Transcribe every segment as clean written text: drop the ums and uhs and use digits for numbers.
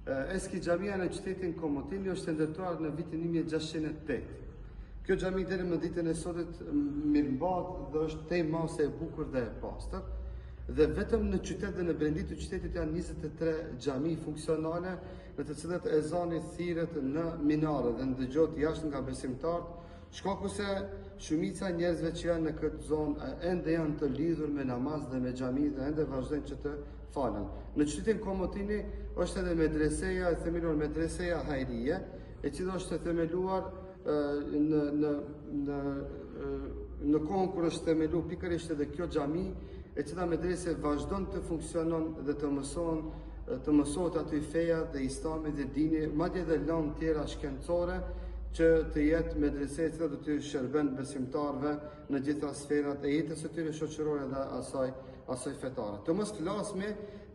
Eski xhamia në qytetin Komotini është ndërtuar në vitin 1608. Kjo xhami deri më ditën e sotit mirëmbahet dhe është tej mase e bukur dhe e pastër. Dhe vetëm në qytet dhe në brendit të qytetit janë 23 xhami funksionale, në të cilat ezani thirret në minare dhe ndëgjohet jashtë nga besimtarët, shkaku se shumica njerëzve që janë në këtë zonë ende janë të lidhur me namaz dhe me xhami dhe ende vazhdojnë që të falen. Në qytetin Komotini është edhe medreseja e themeluar medreseja Hajrije, e cila është themeluar në kohën kur është themeluar pikërisht edhe kjo xhami, e cila medrese vazhdon të funksionon dhe të mësohet aty feja dhe islami dhe dini, madje edhe lanë tjera shkencore që të jetë medrese e cila do të shërben besimtarëve në gjitha sferat e jetës së tyre shoqërore dhe asaj fetare. Të mos flasme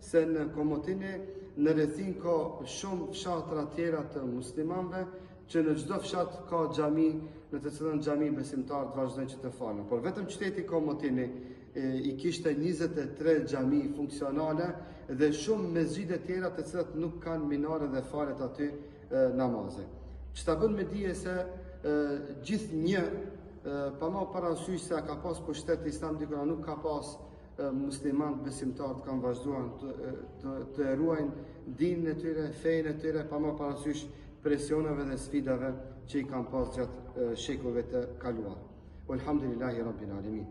se në Komotini në rrethin ka shumë fshatra tjera të muslimanëve që në çdo fshat ka xhami, në të cilën xhami besimtarët vazhdojnë që të falen. Por vetëm qyteti Komotini i kishte 23 xhami funksionale dhe shumë mezhide tjera të cilat nuk kanë minare dhe falet aty namaze. Që ta bën me dije se gjithnjë pa marrë parasysh se ka pas pushtet islam dikona nuk ka pas musliman besimtarët kanë vazhduar të ruajnë dinën e tyre, fenë e tyre, pa marrë parasysh presioneve dhe sfidave që i kanë pas gjatë shekujve të kaluar. Walhamdulillahi Rabbil Alamin.